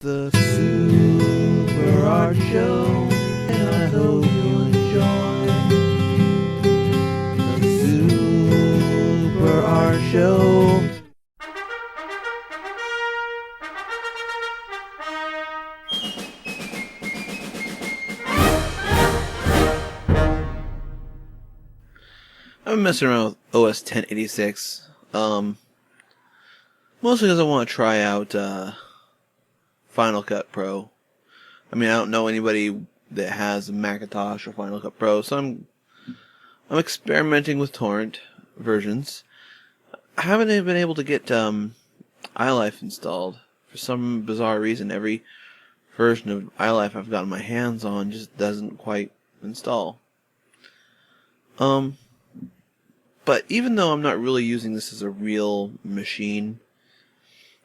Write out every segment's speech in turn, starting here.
The Super Art Show, and I hope you enjoy the Super Art Show. I'm messing around with OS 1086, mostly because I want to try out Final Cut Pro. I mean, I don't know anybody that has a Macintosh or Final Cut Pro, so I'm experimenting with torrent versions. I haven't even been able to get iLife installed for some bizarre reason. Every version of iLife I've gotten my hands on just doesn't quite install. But even though I'm not really using this as a real machine,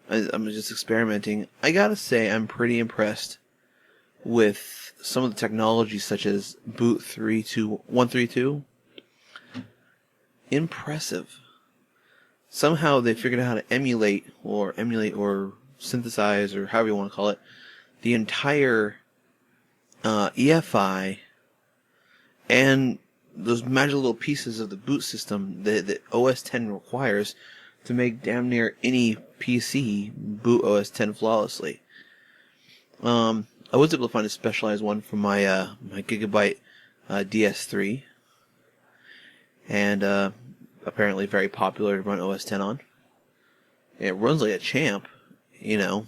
I'm just experimenting, I gotta say I'm pretty impressed with some of the technology such as Boot 132. Impressive. Somehow they figured out how to emulate or synthesize, or however you want to call it, the entire EFI and those magic little pieces of the boot system that OS X requires to make damn near any PC boot OS X flawlessly. I was able to find a specialized one for my my Gigabyte DS3, and apparently very popular to run OS X on. It runs like a champ, on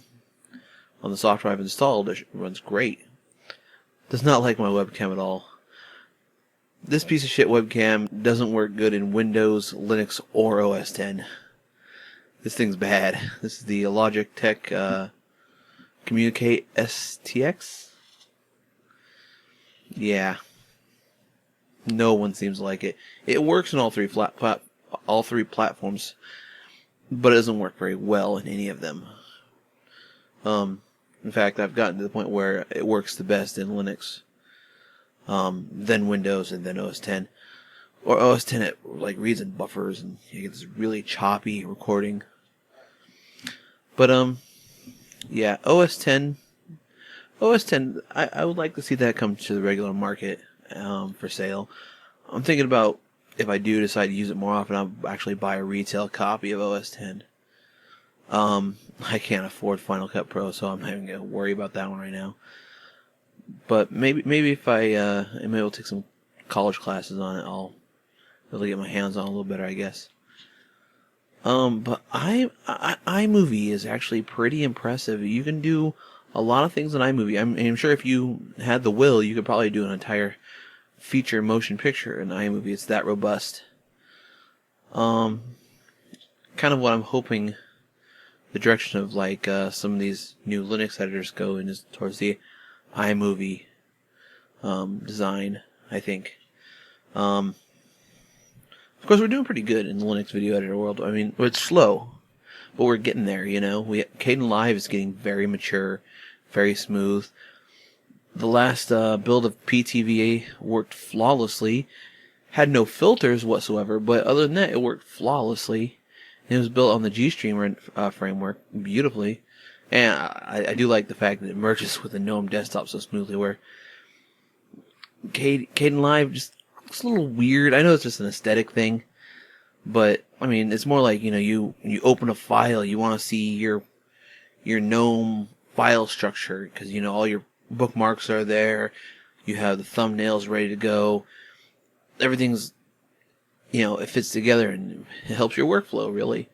the software I've installed. It runs great. Does not like my webcam at all. This piece of shit webcam doesn't work good in Windows, Linux, or OS X. This thing's bad. This is the Logitech Communicate STX. Yeah. No one seems to like it. It works in all three platforms, but it doesn't work very well in any of them. In fact, I've gotten to the point where it works the best in Linux, then Windows, and then OS X. Or OS X, it reads in buffers, and you get this really choppy recording. But yeah, OS X, I would like to see that come to the regular market for sale. I'm thinking about, if I do decide to use it more often, I'll actually buy a retail copy of OS X. I can't afford Final Cut Pro, so I'm not even going to worry about that one right now. But maybe if I am able to take some college classes on it, I'll be able to get my hands on it a little better, I guess. But iMovie is actually pretty impressive. You can do a lot of things in iMovie. I'm sure if you had the will, you could probably do an entire feature motion picture in iMovie. It's that robust. Kind of what I'm hoping the direction of some of these new Linux editors go in is towards the iMovie design, I think. Of course, we're doing pretty good in the Linux video editor world. I mean, it's slow, but we're getting there, Kdenlive is getting very mature, very smooth. The last build of PTVA worked flawlessly. Had no filters whatsoever, but other than that, it worked flawlessly. It was built on the GStreamer framework beautifully. And I do like the fact that it merges with the GNOME desktop so smoothly, where Kdenlive just looks a little weird. I know it's just an aesthetic thing, but I mean, it's more like, you open a file, you want to see your GNOME file structure, because all your bookmarks are there, you have the thumbnails ready to go, everything's, it fits together and it helps your workflow, really.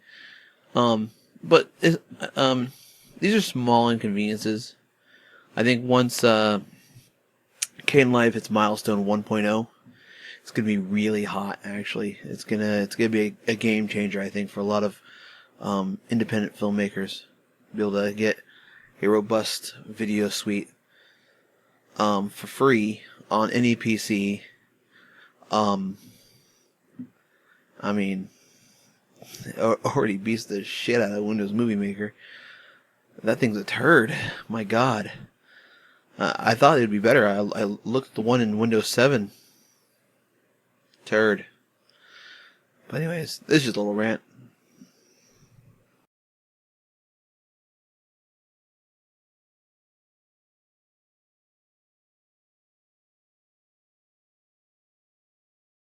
But these are small inconveniences. I think once Kdenlive hits milestone 1.0, it's gonna be really hot. Actually, it's gonna be a game changer, I think, for a lot of independent filmmakers. Be able to get a robust video suite for free on any PC. I mean, it already beats the shit out of Windows Movie Maker. That thing's a turd. My God. I thought it'd be better. I looked at the one in Windows 7. Turd. But anyways, this is just a little rant.